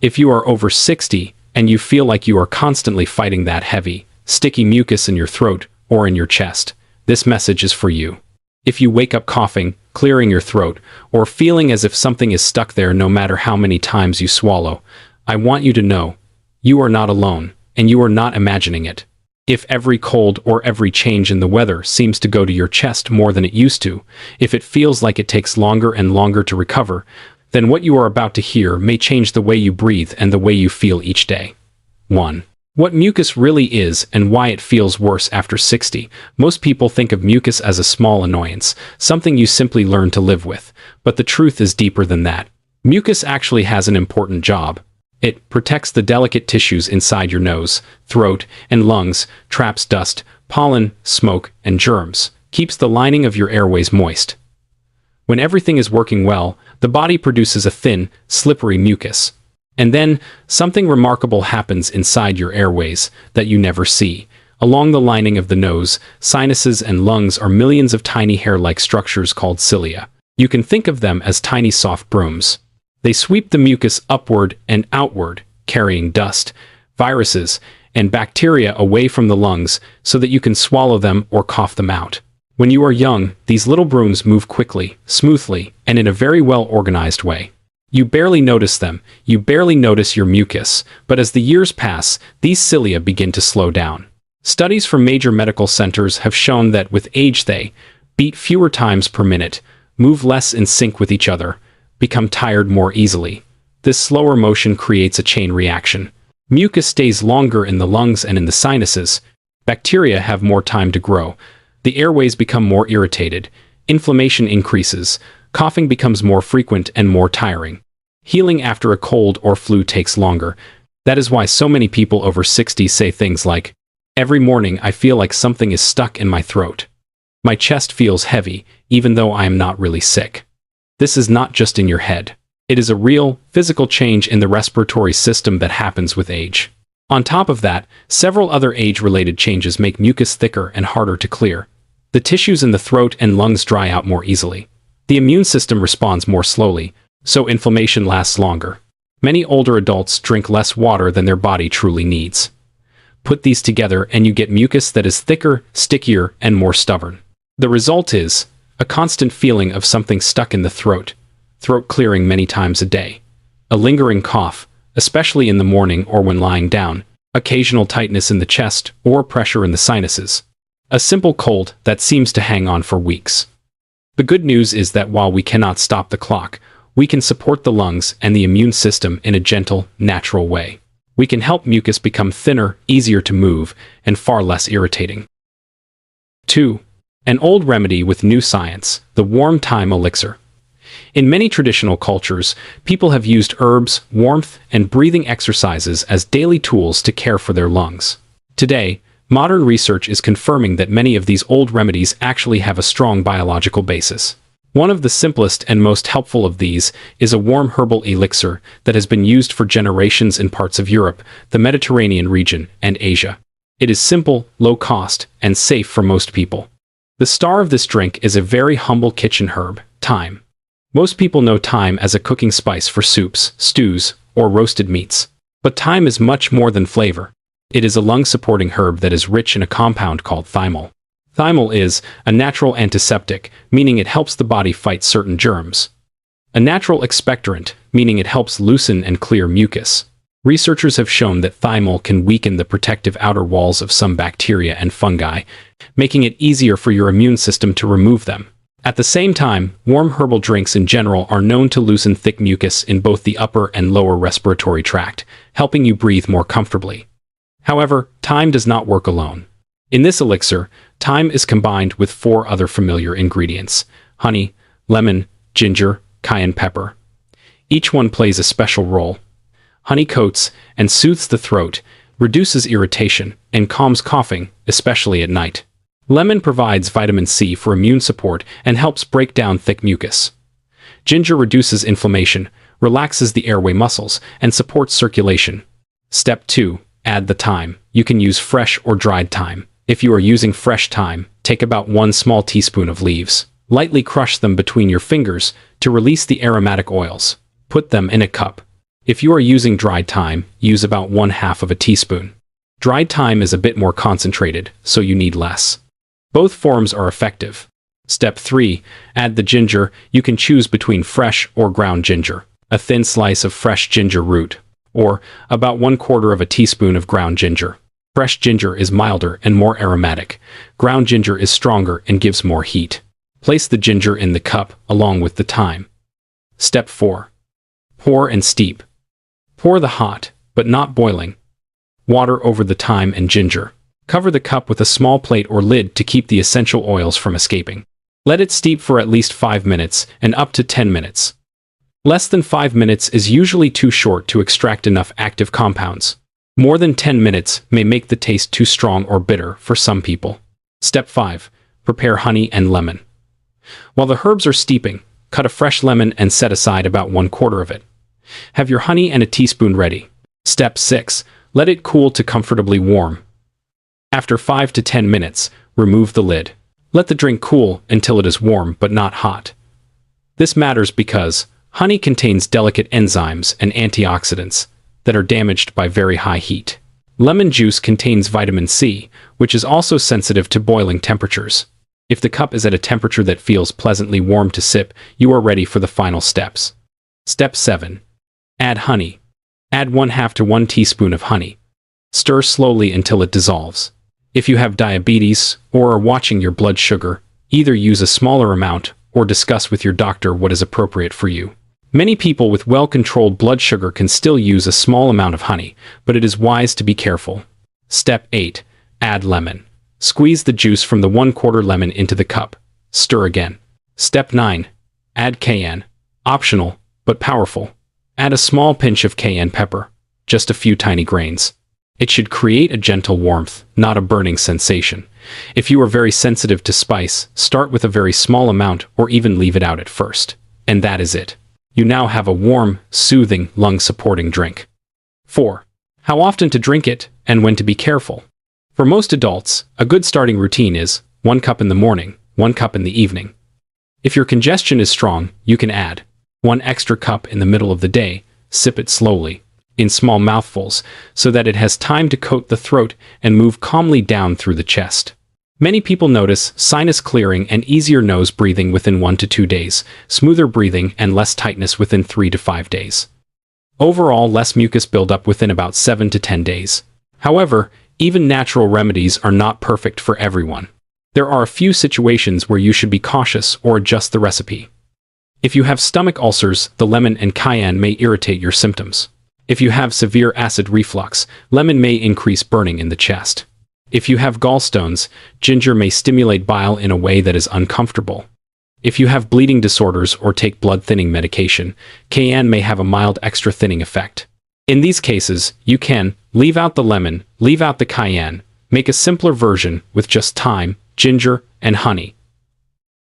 If you are over 60 and you feel like you are constantly fighting that heavy, sticky mucus in your throat or in your chest, this message is for you. If you wake up coughing, clearing your throat, or feeling as if something is stuck there no matter how many times you swallow, I want you to know, you are not alone, and you are not imagining it. If every cold or every change in the weather seems to go to your chest more than it used to, if it feels like it takes longer and longer to recover, then what you are about to hear may change the way you breathe and the way you feel each day. 1. What mucus really is and why it feels worse after 60. Most people think of mucus as a small annoyance, something you simply learn to live with, but the truth is deeper than that. Mucus actually has an important job. It protects the delicate tissues inside your nose, throat, and lungs, traps dust, pollen, smoke, and germs, keeps the lining of your airways moist. When everything is working well, the body produces a thin, slippery mucus. And then, something remarkable happens inside your airways that you never see. Along the lining of the nose, sinuses, and lungs are millions of tiny hair-like structures called cilia. You can think of them as tiny soft brooms. They sweep the mucus upward and outward, carrying dust, viruses, and bacteria away from the lungs so that you can swallow them or cough them out. When you are young, these little brooms move quickly, smoothly, and in a very well-organized way. You barely notice them, you barely notice your mucus, but as the years pass, these cilia begin to slow down. Studies from major medical centers have shown that with age they beat fewer times per minute, move less in sync with each other, become tired more easily. This slower motion creates a chain reaction. Mucus stays longer in the lungs and in the sinuses. Bacteria have more time to grow. The airways become more irritated. Inflammation increases. Coughing becomes more frequent and more tiring. Healing after a cold or flu takes longer. That is why so many people over 60 say things like, "Every morning I feel like something is stuck in my throat. My chest feels heavy, even though I am not really sick." This is not just in your head. It is a real, physical change in the respiratory system that happens with age. On top of that, several other age-related changes make mucus thicker and harder to clear. The tissues in the throat and lungs dry out more easily. The immune system responds more slowly, so inflammation lasts longer. Many older adults drink less water than their body truly needs. Put these together and you get mucus that is thicker, stickier, and more stubborn. The result is a constant feeling of something stuck in the throat clearing many times a day, a lingering cough, especially in the morning or when lying down, occasional tightness in the chest or pressure in the sinuses, a simple cold that seems to hang on for weeks. The good news is that while we cannot stop the clock, we can support the lungs and the immune system in a gentle, natural way. We can help mucus become thinner, easier to move, and far less irritating. 2. An old remedy with new science, the warm thyme elixir. In many traditional cultures, people have used herbs, warmth, and breathing exercises as daily tools to care for their lungs. Today, modern research is confirming that many of these old remedies actually have a strong biological basis. One of the simplest and most helpful of these is a warm herbal elixir that has been used for generations in parts of Europe, the Mediterranean region, and Asia. It is simple, low cost, and safe for most people. The star of this drink is a very humble kitchen herb, thyme. Most people know thyme as a cooking spice for soups, stews, or roasted meats. But thyme is much more than flavor. It is a lung-supporting herb that is rich in a compound called thymol. Thymol is a natural antiseptic, meaning it helps the body fight certain germs. A natural expectorant, meaning it helps loosen and clear mucus. Researchers have shown that thymol can weaken the protective outer walls of some bacteria and fungi, making it easier for your immune system to remove them. At the same time, warm herbal drinks in general are known to loosen thick mucus in both the upper and lower respiratory tract, helping you breathe more comfortably. However, thyme does not work alone. In this elixir, thyme is combined with 4 other familiar ingredients: honey, lemon, ginger, cayenne pepper. Each one plays a special role. Honey coats and soothes the throat, reduces irritation, and calms coughing, especially at night. Lemon provides vitamin C for immune support and helps break down thick mucus. Ginger reduces inflammation, relaxes the airway muscles, and supports circulation. Step 2. Add the thyme. You can use fresh or dried thyme. If you are using fresh thyme, take about 1 small teaspoon of leaves. Lightly crush them between your fingers to release the aromatic oils. Put them in a cup. If you are using dried thyme, use about 1/2 of a teaspoon. Dried thyme is a bit more concentrated, so you need less. Both forms are effective. Step 3. Add the ginger. You can choose between fresh or ground ginger. A thin slice of fresh ginger root, or about 1/4 of a teaspoon of ground ginger. Fresh ginger is milder and more aromatic. Ground ginger is stronger and gives more heat. Place the ginger in the cup along with the thyme. Step 4. Pour and steep. Pour the hot, but not boiling, water over the thyme and ginger. Cover the cup with a small plate or lid to keep the essential oils from escaping. Let it steep for at least 5 minutes and up to 10 minutes. Less than 5 minutes is usually too short to extract enough active compounds. More than 10 minutes may make the taste too strong or bitter for some people. Step 5. Prepare honey and lemon. While the herbs are steeping, cut a fresh lemon and set aside about 1/4 of it. Have your honey and a teaspoon ready. Step 6. Let it cool to comfortably warm. After 5 to 10 minutes, remove the lid. Let the drink cool until it is warm but not hot. This matters because honey contains delicate enzymes and antioxidants that are damaged by very high heat. Lemon juice contains vitamin C, which is also sensitive to boiling temperatures. If the cup is at a temperature that feels pleasantly warm to sip, you are ready for the final steps. Step 7. Add honey. Add 1/2 to 1 teaspoon of honey. Stir slowly until it dissolves. If you have diabetes or are watching your blood sugar, either use a smaller amount or discuss with your doctor what is appropriate for you. Many people with well-controlled blood sugar can still use a small amount of honey, but it is wise to be careful. Step 8. Add lemon. Squeeze the juice from the 1/4 lemon into the cup. Stir again. Step 9. Add cayenne. Optional, but powerful. Add a small pinch of cayenne pepper, just a few tiny grains. It should create a gentle warmth, not a burning sensation. If you are very sensitive to spice, start with a very small amount or even leave it out at first. And that is it. You now have a warm, soothing, lung-supporting drink. 4. How often to drink it and when to be careful. For most adults, a good starting routine is 1 cup in the morning, 1 cup in the evening. If your congestion is strong, you can add 1 extra cup in the middle of the day. Sip it slowly, in small mouthfuls, so that it has time to coat the throat and move calmly down through the chest. Many people notice sinus clearing and easier nose breathing within 1 to 2 days, smoother breathing and less tightness within 3 to 5 days. Overall, less mucus buildup within about 7 to 10 days. However, even natural remedies are not perfect for everyone. There are a few situations where you should be cautious or adjust the recipe. If you have stomach ulcers, the lemon and cayenne may irritate your symptoms. If you have severe acid reflux, lemon may increase burning in the chest. If you have gallstones, ginger may stimulate bile in a way that is uncomfortable. If you have bleeding disorders or take blood-thinning medication, cayenne may have a mild extra-thinning effect. In these cases, you can leave out the lemon, leave out the cayenne, make a simpler version with just thyme, ginger, and honey.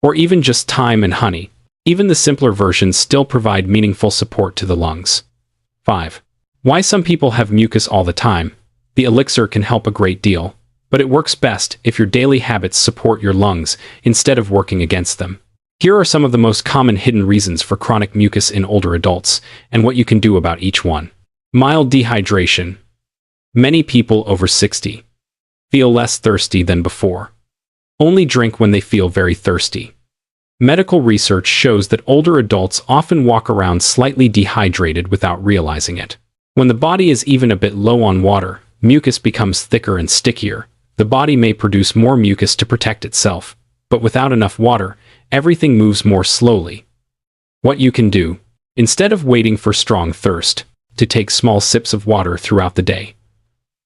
Or even just thyme and honey. Even the simpler versions still provide meaningful support to the lungs. 5. Why some people have mucus all the time. The elixir can help a great deal, but it works best if your daily habits support your lungs instead of working against them. Here are some of the most common hidden reasons for chronic mucus in older adults, and what you can do about each one. Mild dehydration. Many people over 60 feel less thirsty than before. Only drink when they feel very thirsty. Medical research shows that older adults often walk around slightly dehydrated without realizing it. When the body is even a bit low on water, mucus becomes thicker and stickier. The body may produce more mucus to protect itself, but without enough water, everything moves more slowly. What you can do, instead of waiting for strong thirst, to take small sips of water throughout the day.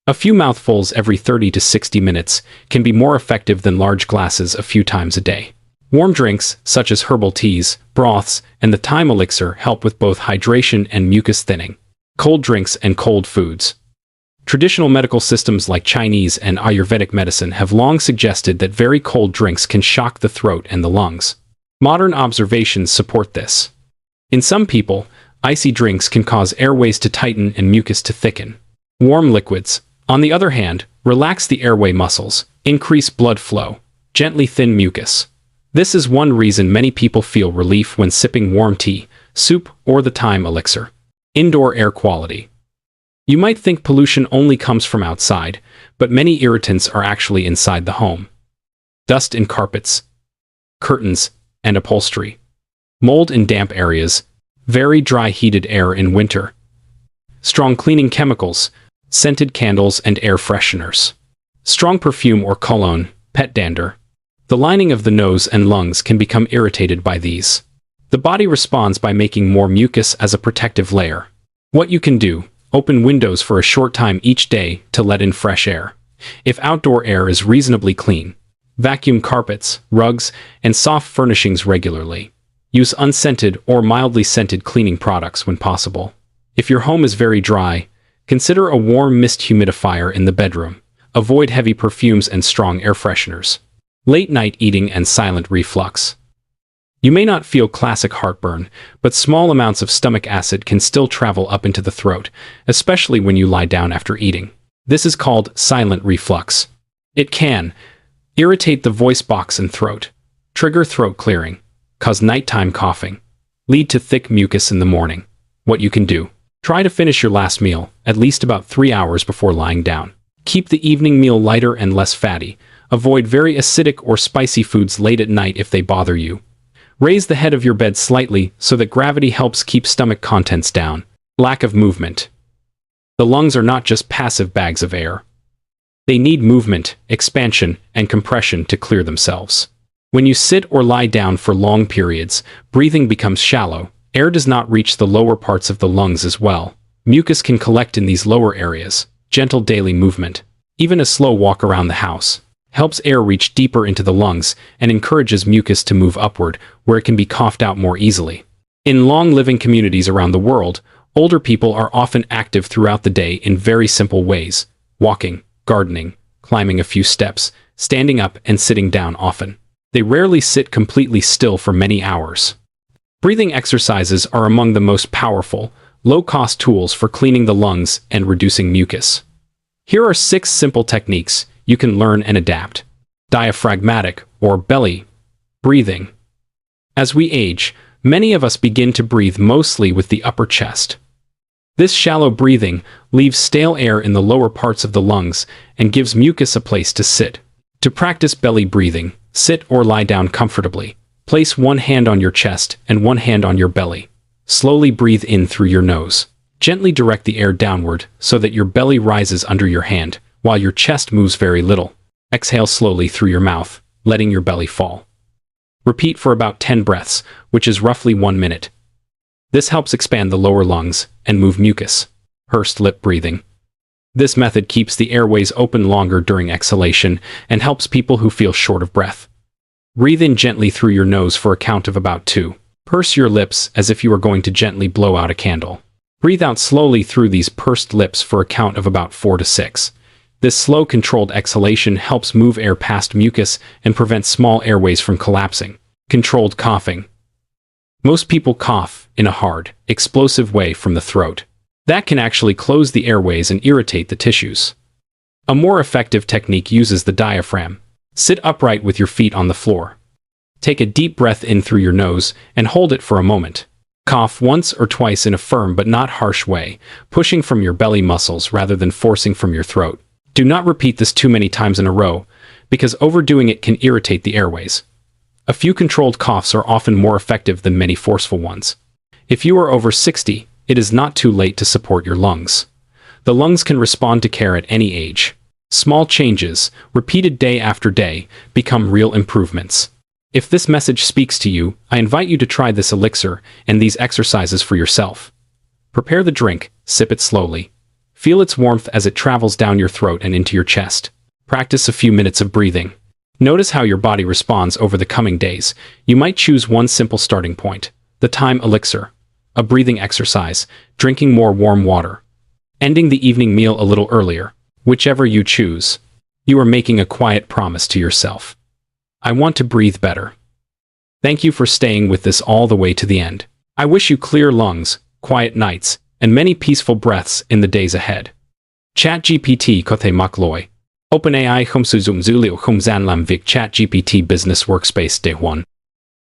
A few mouthfuls every 30 to 60 minutes can be more effective than large glasses a few times a day. Warm drinks, such as herbal teas, broths, and the thyme elixir help with both hydration and mucus thinning. Cold drinks and cold foods. Traditional medical systems like Chinese and Ayurvedic medicine have long suggested that very cold drinks can shock the throat and the lungs. Modern observations support this. In some people, icy drinks can cause airways to tighten and mucus to thicken. Warm liquids, on the other hand, relax the airway muscles, increase blood flow, gently thin mucus. This is one reason many people feel relief when sipping warm tea, soup, or the thyme elixir. Indoor air quality. You might think pollution only comes from outside, but many irritants are actually inside the home. Dust in carpets, curtains, and upholstery. Mold in damp areas. Very dry heated air in winter. Strong cleaning chemicals, scented candles and air fresheners. Strong perfume or cologne, pet dander. The lining of the nose and lungs can become irritated by these. The body responds by making more mucus as a protective layer. What you can do: open windows for a short time each day to let in fresh air. If outdoor air is reasonably clean, vacuum carpets, rugs, and soft furnishings regularly. Use unscented or mildly scented cleaning products when possible. If your home is very dry, consider a warm mist humidifier in the bedroom. Avoid heavy perfumes and strong air fresheners. Late night eating and silent reflux. You may not feel classic heartburn, but small amounts of stomach acid can still travel up into the throat, especially when you lie down after eating. This is called silent reflux. It can irritate the voice box and throat, trigger throat clearing, cause nighttime coughing, lead to thick mucus in the morning. What you can do: try to finish your last meal at least about 3 hours before lying down. Keep the evening meal lighter and less fatty. Avoid very acidic or spicy foods late at night if they bother you. Raise the head of your bed slightly so that gravity helps keep stomach contents down. Lack of movement. The lungs are not just passive bags of air. They need movement, expansion, and compression to clear themselves. When you sit or lie down for long periods, breathing becomes shallow. Air does not reach the lower parts of the lungs as well. Mucus can collect in these lower areas. Gentle daily movement, even a slow walk around the house, helps air reach deeper into the lungs and encourages mucus to move upward, where it can be coughed out more easily. In long-living communities around the world, older people are often active throughout the day in very simple ways: walking, gardening, climbing a few steps, standing up and sitting down often. They rarely sit completely still for many hours. Breathing exercises are among the most powerful, low-cost tools for cleaning the lungs and reducing mucus. Here are 6 simple techniques you can learn and adapt. Diaphragmatic, or belly breathing. As we age, many of us begin to breathe mostly with the upper chest. This shallow breathing leaves stale air in the lower parts of the lungs and gives mucus a place to sit. To practice belly breathing, sit or lie down comfortably. Place one hand on your chest and one hand on your belly. Slowly breathe in through your nose. Gently direct the air downward so that your belly rises under your hand, while your chest moves very little. Exhale slowly through your mouth, letting your belly fall. Repeat for about 10 breaths, which is roughly 1 minute. This helps expand the lower lungs and move mucus. Pursed lip breathing. This method keeps the airways open longer during exhalation and helps people who feel short of breath. Breathe in gently through your nose for a count of about 2. Purse your lips as if you were going to gently blow out a candle. Breathe out slowly through these pursed lips for a count of about 4 to 6. This slow, controlled exhalation helps move air past mucus and prevents small airways from collapsing. Controlled coughing. Most people cough in a hard, explosive way from the throat. That can actually close the airways and irritate the tissues. A more effective technique uses the diaphragm. Sit upright with your feet on the floor. Take a deep breath in through your nose and hold it for a moment. Cough once or twice in a firm but not harsh way, pushing from your belly muscles rather than forcing from your throat. Do not repeat this too many times in a row, because overdoing it can irritate the airways. A few controlled coughs are often more effective than many forceful ones. If you are over 60, it is not too late to support your lungs. The lungs can respond to care at any age. Small changes, repeated day after day, become real improvements. If this message speaks to you, I invite you to try this elixir and these exercises for yourself. Prepare the drink, sip it slowly. Feel its warmth as it travels down your throat and into your chest. Practice a few minutes of breathing. Notice how your body responds over the coming days. You might choose one simple starting point: the time elixir, a breathing exercise, drinking more warm water, ending the evening meal a little earlier. Whichever you choose, you are making a quiet promise to yourself. I want to breathe better. Thank you for staying with this all the way to the end. I wish you clear lungs, quiet nights, and many peaceful breaths in the days ahead. ChatGPT có thể mắc lỗi. OpenAI không sử dụng dữ liệu không gian làm việc ChatGPT Business Workspace để hoàn